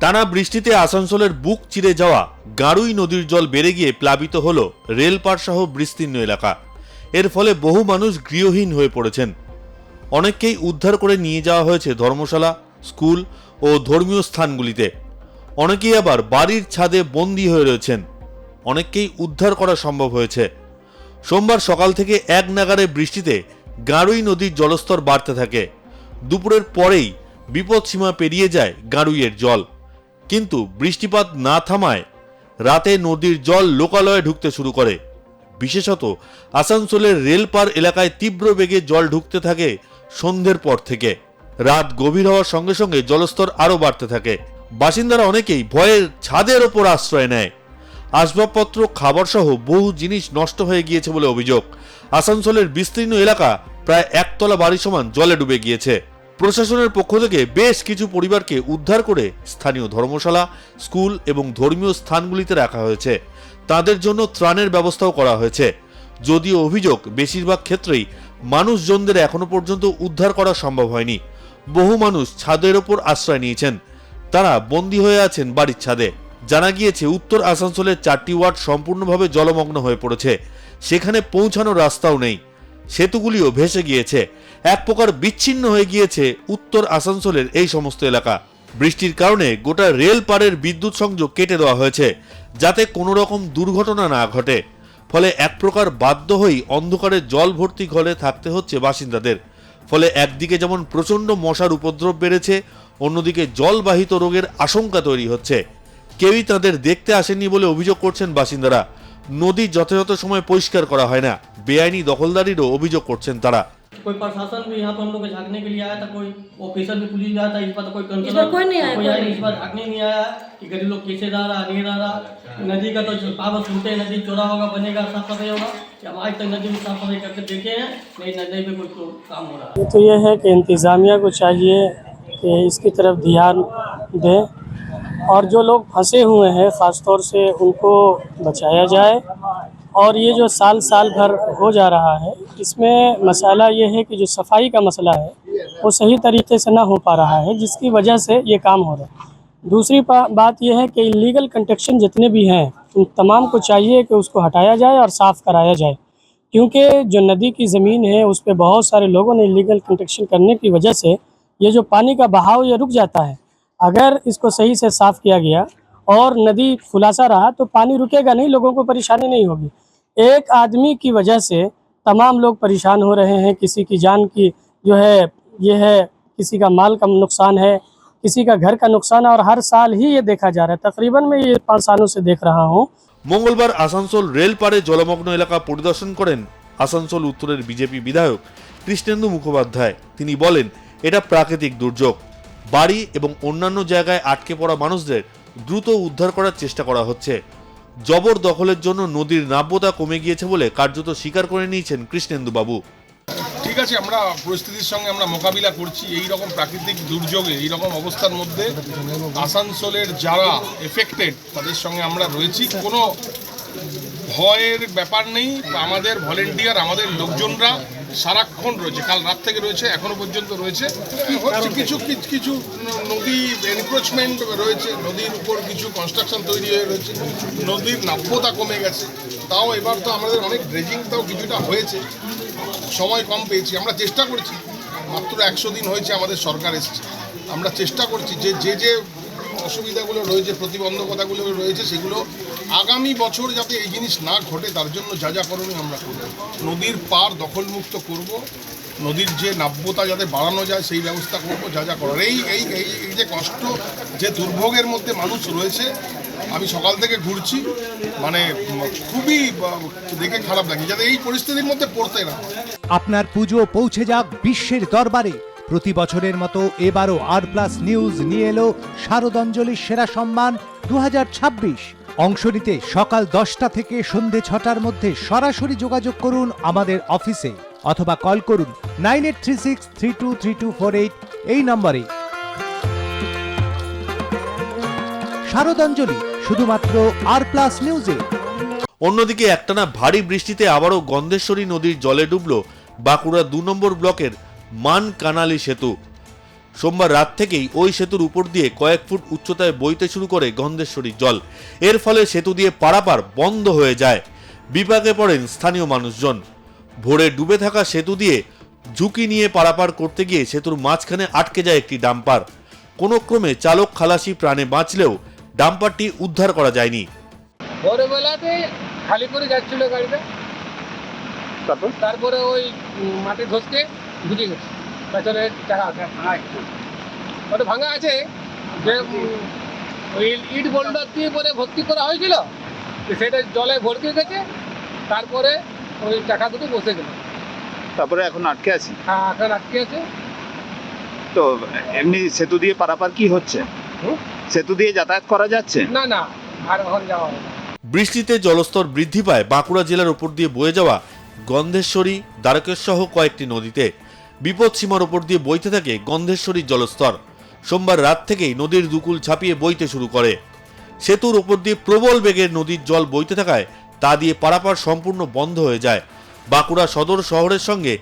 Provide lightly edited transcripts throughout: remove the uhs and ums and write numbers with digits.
টানা বৃষ্টিতে আসানসোলের বুক চিরে যাওয়া গাড়ুই নদীর জল বেড়ে গিয়ে প্লাবিত হল রেলপাড় সহ বিস্তীর্ণ এলাকা। এর ফলে বহু মানুষ গৃহহীন হয়ে পড়েছেন। অনেককেই উদ্ধার করে নিয়ে যাওয়া হয়েছে ধর্মশালা, স্কুল ও ধর্মীয় স্থানগুলিতে। অনেকেই আবার বাড়ির ছাদে বন্দী হয়ে রয়েছেন। অনেককেই উদ্ধার করা সম্ভব হয়েছে। সোমবার সকাল থেকে এক নাগাড়ে বৃষ্টিতে গাড়ুই নদীর জলস্তর বাড়তে থাকে। দুপুরের পরেই বিপদসীমা পেরিয়ে যায় গাড়ুইয়ের জল, কিন্তু বৃষ্টিপাত না থামায় রাতে নদীর জল লোকালয়ে ঢুকতে শুরু করে। বিশেষত আসানসোলের রেলপাড় এলাকায় তীব্র বেগে জল ঢুকতে থাকে সন্ধ্যের পর থেকে। রাত গভীর হওয়ার সঙ্গে সঙ্গে জলস্তর আরও বাড়তে থাকে। বাসিন্দারা অনেকেই ভয়ের ছাদের ওপর আশ্রয় নেয়। আসবাবপত্র, খাবার সহ বহু জিনিস নষ্ট হয়ে গিয়েছে বলে অভিযোগ। আসানসোলের বিস্তীর্ণ এলাকা প্রায় একতলা বাড়ি সমান জলে ডুবে গিয়েছে। প্রশাসনের পক্ষ থেকে বেশ কিছু পরিবারকে উদ্ধার করে স্থানীয় ধর্মশালা, স্কুল এবং ধর্মীয় স্থানগুলিতে রাখা হয়েছে। তাদের জন্য ত্রাণের ব্যবস্থাও করা হয়েছে। যদিও অভিযোগ, বেশিরভাগ ক্ষেত্রেই মানুষজনদের এখনো পর্যন্ত উদ্ধার করা সম্ভব হয়নি। বহু মানুষ ছাদের ওপর আশ্রয় নিয়েছেন। তারা বন্দী হয়ে আছেন বাড়ির ছাদে। জানা গিয়েছে উত্তর আসানসোলের 4টি ওয়ার্ড সম্পূর্ণভাবে জলমগ্ন হয়ে পড়েছে। সেখানে পৌঁছানোর রাস্তাও নেই। সেতুগুলিও ভেসে গিয়েছে। এক প্রকার বিচ্ছিন্ন হয়ে গিয়েছে উত্তর আসানসোলের এই সমস্ত এলাকা। বৃষ্টির কারণে গোটা রেল পাড়ের বিদ্যুৎ সংযোগ কেটে দেওয়া হয়েছে, যাতে কোনো রকম দুর্ঘটনা না ঘটে। ফলে এক প্রকার বাধ্য হয়েই অন্ধকারে জল ভর্তি ঘরে থাকতে হচ্ছে বাসিন্দাদের। ফলে একদিকে যেমন প্রচণ্ড মশার উপদ্রব বেড়েছে, অন্যদিকে জলবাহিত রোগের আশঙ্কা তৈরি হচ্ছে। কেউই তাদের দেখতে আসেনি বলে অভিযোগ করছেন বাসিন্দারা। নদী যথাযথ সময় পরিষ্কার করা হয় না। বেআইনি দখলদারিরও অভিযোগ করছেন তারা। कोई प्रशासन भी यहाँ पर हम लोग को झांकने के लिए आया था, कोई ऑफिसर भी पुलिस भी आया था। इस बार तो कोई इस बार कोई नहीं आया, इस बार झांकने नहीं आया कि गरीब लोग कैसे रह रहा नहीं रह रहा। नदी का तो पावर सुनते हैं, नदी चौड़ा होगा, बनेगा, साफ सफाई होगा। हम आज तक नदी में साफ सफाई करके देखे हैं, नहीं नदी पे कोई काम हो रहा है। तो ये है कि इंतज़ामिया को चाहिए कि इसकी तरफ ध्यान दें और जो लोग फंसे हुए हैं ख़ास तौर से उनको बचाया जाए। और ये जो साल भर हो जा रहा है, इसमें मसाला ये है कि जो सफाई का मसला है वो सही तरीके से ना हो पा रहा है, जिसकी वजह से ये काम हो रहा है। दूसरी बात ये है कि इलीगल कंस्ट्रक्शन जितने भी हैं उन तमाम को चाहिए कि उसको हटाया जाए और साफ़ कराया जाए, क्योंकि जो नदी की ज़मीन है उस पर बहुत सारे लोगों ने इलीगल कंस्ट्रक्शन करने की वजह से ये जो पानी का बहाव ये रुक जाता है। अगर इसको सही से साफ़ किया गया और नदी खुलासा रहा तो पानी रुकेगा नहीं, लोगों को परेशानी नहीं होगी। एक आदमी की वजह से तमाम लोग परेशान हो रहे हैं। किसी की जान की जो है ये है, किसी का माल का नुकसान है, किसी का घर का नुकसान है, और हर साल ही ये देखा जा रहा है। तकरीबन मैं ये 5 सालों से देख रहा हूँ। মঙ্গলবার আসানসোল রেল পাড়ে জলমগ্ন এলাকা পরিদর্শন করেন আসানসোল উত্তরের বিজেপি বিধায়ক কৃষ্ণেন্দু মুখোপাধ্যায়। তিনি বলেন, এটা প্রাকৃতিক দুর্যোগ। বাড়ি এবং অন্যান্য জায়গায় আটকে পড়া মানুষদের দ্রুত উদ্ধার করার চেষ্টা করা হচ্ছে। জবরদখলের জন্য নদীর নাব্যতা কমে গিয়েছে বলে কার্যত স্বীকার করে নিয়েছেন কৃষ্ণেন্দু বাবু। ঠিক আছে, আমরা পরিস্থিতির সঙ্গে আমরা মোকাবিলা করছি। এই রকম প্রাকৃতিক দুর্যোগে, এই রকম অবস্থার মধ্যে আসানসোলের যারা এফেক্টেড তাদের সঙ্গে আমরা রয়েছি। কোনো ভয়ের ব্যাপার নেই। আমাদের ভলেন্টিয়ার, আমাদের লোকজনরা সারাক্ষণ রয়েছে, কাল রাত থেকে রয়েছে, এখনো পর্যন্ত রয়েছে। কিছু কিছু নদী এনক্রোচমেন্ট রয়েছে, নদীর উপর কিছু কনস্ট্রাকশন তৈরি হয়ে রয়েছে, নদীর নাব্যতা কমে গেছে। তাও এবার তো আমাদের অনেক ড্রেজিং তাও কিছুটা হয়েছে, সময় কম পেয়েছি। আমরা চেষ্টা করছি, মাত্র 100 দিন হয়েছে আমাদের সরকার এসেছে। আমরা চেষ্টা করছি যে অসুবিধাগুলো রয়েছে, প্রতিবন্ধকতাগুলো রয়েছে, সেগুলো আগামী বছর যাতে এই জিনিস না ঘটে তার জন্য যা যা করণীয় আমরা করব। নদীর পার দখলমুক্ত করব, নদীর যে নাব্যতা যাতে বাড়ানো যায় সেই ব্যবস্থা করব, যা যা করার। এই যে কষ্ট, যে দুর্ভোগের মধ্যে মানুষ রয়েছে, আমি সকাল থেকে ঘুরছি, মানে খুবই দেখে খারাপ লাগে, যাতে এই পরিস্থিতির মধ্যে পড়তে না। আপনার পুজো পৌঁছে যাক বিশ্বের দরবারে। প্রতি বছরের মতো এবারও আর+ নিউজ নিয়ে এলো শারদাঞ্জলির সেরা সম্মান 2026। অংশ নিতে সকাল 10টা থেকে সন্ধে 6টার মধ্যে সরাসরি যোগাযোগ করুন আমাদের অফিসে অথবা কল করুন 9836323248 এই নম্বরে। শারদাঞ্জলি শুধুমাত্র আর+ নিউজে। অন্যদিকে একটানা ভারী বৃষ্টিতে আবারও গন্ধেশ্বরী নদীর জলে ডুবল বাঁকুড়া 2 নম্বর ব্লকের মান কানালি সেতু। সোমবার রাত থেকেই ওই সেতুর উপর দিয়ে কয়েক ফুট উচ্চতায় বইতে শুরু করে গন্ধেশ্বরীর জল। এর ফলে সেতু দিয়ে পারাপার বন্ধ হয়ে যায়। বিপাকে পড়েন স্থানীয় মানুষজন। ভোরে ডুবে থাকা সেতু দিয়ে ঝুঁকি নিয়ে পারাপার করতে গিয়ে সেতুর মাঝখানে আটকে যায় একটি ডাম্পার। কোনো ক্রমে চালক খালাসি প্রাণে বাঁচলেও ডাম্পারটি উদ্ধার করা যায়নি। ভোরবেলাতে খালি করে যাচ্ছিল গাড়িটা, তারপরে ওই মাটি ধসকে ঢুকে গেছে পেছনে চাকা ভাঙা একটু ওটা ভাঙা আছে যে ওই ইট বোল্ডার দিয়ে পরে ভর্তি করা হয়েছিল, তো সেটা জলে ভরকে গেছে, তারপরে ওই চাকা দুটো বসে গেল। তারপরে এখন আটকে আছি। হ্যাঁ, এখন আটকে আছে। তো এমনি সেতু দিয়ে পারাপার কি হচ্ছে? সেতু দিয়ে যাতায়াত করা যাচ্ছে না না, আর এখন যাওয়া হবে না। বৃষ্টিতে জলস্তর বৃদ্ধি পায় বাঁকুড়া জেলার ওপর দিয়ে বয়ে যাওয়া গন্ধেশ্বরী, দ্বারকেশ সহ কয়েকটি নদীতে। বিপদসীমার ওপর দিয়ে বইতে থাকে গন্ধেশ্বরীর জলস্তর। সোমবার রাত থেকেই নদীর দুকুল ছাপিয়ে বইতে শুরু করে। সেতুর ওপর দিয়ে প্রবল বেগের নদীর জল বইতে থাকায় তা দিয়ে পারাপার সম্পূর্ণ বন্ধ হয়ে যায়। বাঁকুড়া সদর শহরের সঙ্গে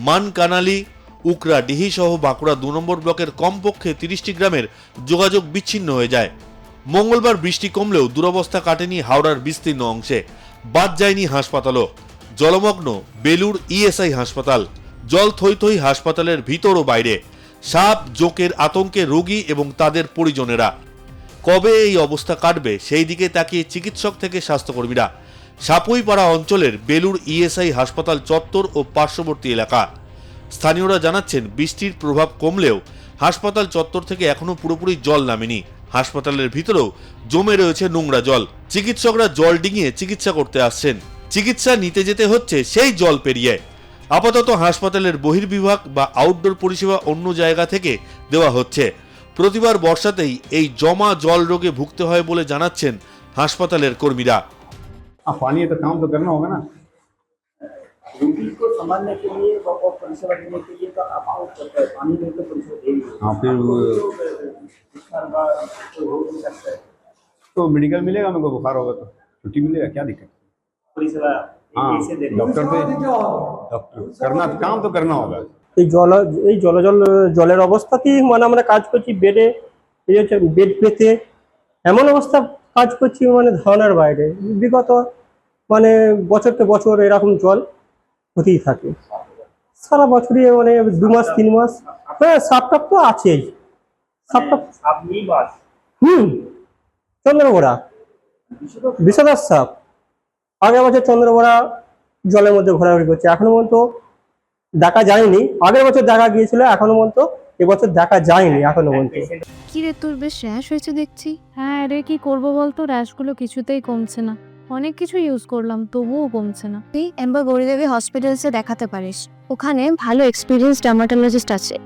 মানকানালি, উকরাডিহি সহ বাঁকুড়া 2 নম্বর ব্লকের কমপক্ষে 30টি গ্রামের যোগাযোগ বিচ্ছিন্ন হয়ে যায়। মঙ্গলবার বৃষ্টি কমলেও দুরবস্থা কাটেনি হাওড়ার বিস্তীর্ণ অংশে। বাদ যায়নি হাসপাতালও। জলমগ্ন বেলুর ইএসআই হাসপাতাল। জল থই থই হাসপাতালের ভিতর ও বাইরে। সাপ জোকের আতঙ্কে রোগী এবং তাদের পরিজনেরা। কবে এই অবস্থা কাটবে সেই দিকে তাকিয়ে চিকিৎসক থেকে স্বাস্থ্যকর্মীরা। সাপুইপাড়া অঞ্চলের বেলুর ইএসআই হাসপাতাল চত্বর ও পার্শ্ববর্তী এলাকা। স্থানীয়রা জানাচ্ছেন বৃষ্টির প্রভাব কমলেও হাসপাতাল চত্বর থেকে এখনো পুরোপুরি জল নামেনি। হাসপাতালের ভিতরেও জমে রয়েছে নোংরা জল। চিকিৎসকরা জল ডিঙিয়ে চিকিৎসা করতে আসছেন। চিকিৎসা নিতে যেতে হচ্ছে সেই জল পেরিয়ে। আপাতত হাসপাতালের বহির্বিভাগ বা আউটডোর পরিষেবা অন্য জায়গা থেকে দেওয়া হচ্ছে। প্রতিবার বর্ষাতেই এই জমা জল রোগে ভুগতে হয় বলে জানাচ্ছেন হাসপাতালের কর্মীরা। पानी है तो काम तो करना होगा ना। रोगी को संभालने के लिए और परिसेवा देने के लिए तो आप आउट करते हैं, पानी में तो परिसेवा देंगे। हाँ, फिर हो नहीं सकता है तो मेडिकल मिलेगा, मेरे को बुखार होगा तो छुट्टी मिलेगा, क्या दिक्कत? परिसेवा हाँ, कैसे दे डॉक्टर करना काम तो करना होगा। এই জলের অবস্থাতেই মানে আমরা কাজ করছি, বেডে এই হচ্ছে বেড পেতে এমন অবস্থা কাজ করছি মানে ধারণার বাইরে। বিগত মানে বছরকে বছর এরকম জল হতেই থাকে, সারা বছরই মানে 2 মাস 3 মাস। হ্যাঁ, সাপটাপ তো আছেই, সাপটাপ आप नहीं बात চন্দ্রবোড়া বিষধর সাপ। আগের বছর চন্দ্রবোড়া জলের মধ্যে ঘোরাঘুরি করছে, এখনো পর্যন্ত দেখা যায়নি। আগের বছর দেখা গিয়েছিল, এখনো পর্যন্ত এবছর দেখা যায়নি এখনো পর্যন্ত। কি রে, তোর বেশ র্যাশ হয়েছে দেখছি। হ্যাঁ রে, কি করবো বলতো, র্যাশগুলো কিছুতেই কমছে না। অনেক কিছু ইউজ করলাম তবুও কমছে না। তুই এম্বার গৌরীদেবী হসপিটালসে দেখাতে পারিস, ওখানে ভালো এক্সপিরিয়েন্স ডার্মাটোলজিস্ট আছে।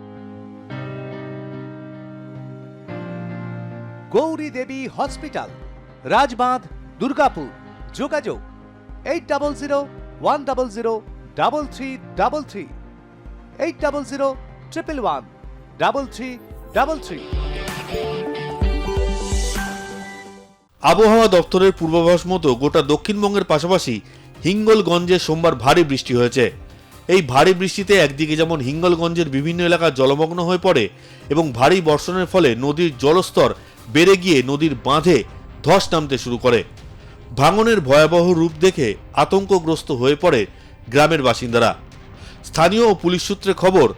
গৌরী দেবী হসপিটাল, রাজবাঁধ, দুর্গাপুর। যোগাযোগ 8001003333, 8001113333। আবহাওয়া দপ্তরের পূর্বাভাস মতো গোটা দক্ষিণবঙ্গের পাশাপাশি হিঙ্গলগঞ্জে সোমবার ভারী বৃষ্টি হয়েছে। এই ভারী বৃষ্টিতে একদিকে যেমন হিঙ্গলগঞ্জের বিভিন্ন এলাকা জলমগ্ন হয়ে পড়ে এবং ভারী বর্ষণের ফলে নদীর জলস্তর বেড়ে গিয়ে নদীর বাঁধে ধস নামতে শুরু করে। ভাঙনের ভয়াবহ রূপ দেখে আতঙ্কগ্রস্ত হয়ে পড়ে গ্রামের বাসিন্দারা। স্থানীয় ও পুলিশ সূত্রে খবর,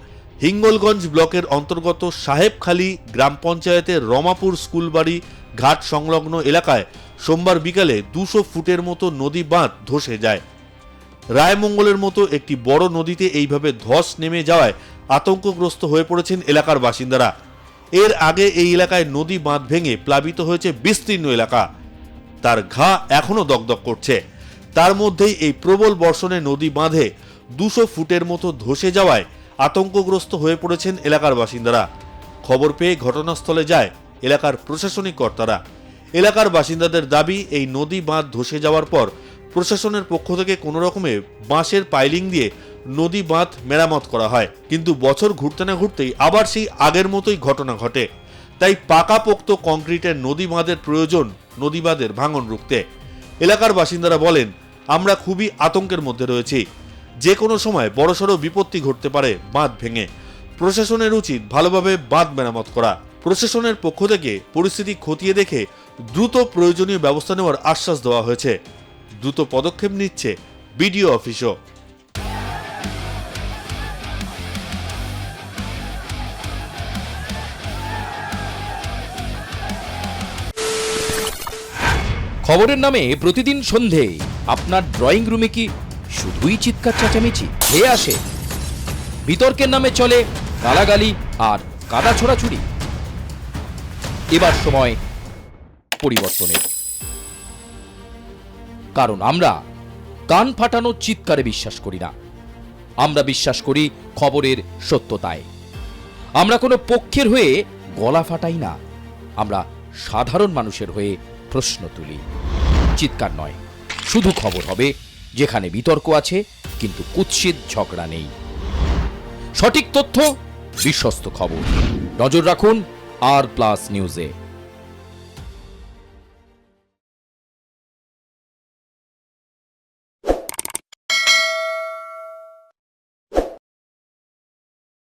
হিঙ্গলগঞ্জ ব্লকের অন্তর্গত সাহেবখালী গ্রাম পঞ্চায়েতের রমাপুর স্কুলবাড়ি ঘাট সংলগ্ন এলাকায় সোমবার বিকালে 200 ফুটের মতো নদী বাঁধ ধসে যায়। রায়মঙ্গলের মতো একটি বড় নদীতে এইভাবে ধস নেমে যাওয়ায় আতঙ্কগ্রস্ত হয়ে পড়েছেন এলাকার বাসিন্দারা। এর আগে এই এলাকায় নদী বাঁধ ভেঙে প্লাবিত হয়েছে বিস্তীর্ণ এলাকা। তার ঘা এখনো দগদগ করছে। তার মধ্যেই এই প্রবল বর্ষণে নদী বাঁধে 200 ফুটের মতো ধসে যাওয়ায় আতঙ্কগ্রস্ত হয়ে পড়েছেন এলাকার বাসিন্দারা। খবর পেয়ে ঘটনাস্থলে যায় এলাকার প্রশাসনিক কর্তারা। এলাকার বাসিন্দাদের দাবি, এই নদী বাঁধ ধসে যাওয়ার পর প্রশাসনের পক্ষ থেকে কোনো রকমে বাঁশের পাইলিং দিয়ে নদী বাঁধ মেরামত করা হয়, কিন্তু বছর ঘুরতে না ঘুরতেই আবার সেই আগের মতোই ঘটনা ঘটে। তাই পাকাপোক্ত কংক্রিটের নদী বাঁধের প্রয়োজন নদী বাঁধের ভাঙন রুখতে। এলাকার বাসিন্দারা বলেন, আমরা খুবই আতঙ্কের মধ্যে রয়েছি। যে কোনো সময় বড়সড় বিপত্তি ঘটতে পারে বাঁধ ভেঙে। প্রশাসনের উচিত ভালোভাবে বাঁধ মেরামত করা। প্রশাসনের পক্ষ থেকে পরিস্থিতি খতিয়ে দেখে দ্রুত প্রয়োজনীয় ব্যবস্থা নেওয়ার আশ্বাস দেওয়া হয়েছে। দ্রুত পদক্ষেপ নিচ্ছে বিডিও অফিসও। খবরের নামে প্রতিদিন সন্ধে আপনার ড্রয়িং রুমে কি শুধুই চিৎকার চেঁচামেচি খেয়ে আসে? বিতর্কের নামে চলে গালাগালি আর কাদা ছোড়াছুড়ি। এবার সময় পরিবর্তনের, কারণ আমরা কান ফাটানো চিৎকারে বিশ্বাস করি না। আমরা বিশ্বাস করি খবরের সত্যতায়। আমরা কোনো পক্ষের হয়ে গলা ফাটাই না, আমরা সাধারণ মানুষের হয়ে প্রশ্ন তুলি। চিৎকার নয়, শুধু খবর হবে যেখানে বিতর্ক আছে কিন্তু কুৎসিত ঝগড়া নেই। সঠিক তথ্য, বিশ্বস্ত খবর। নজর রাখুন আর প্লাস নিউজে।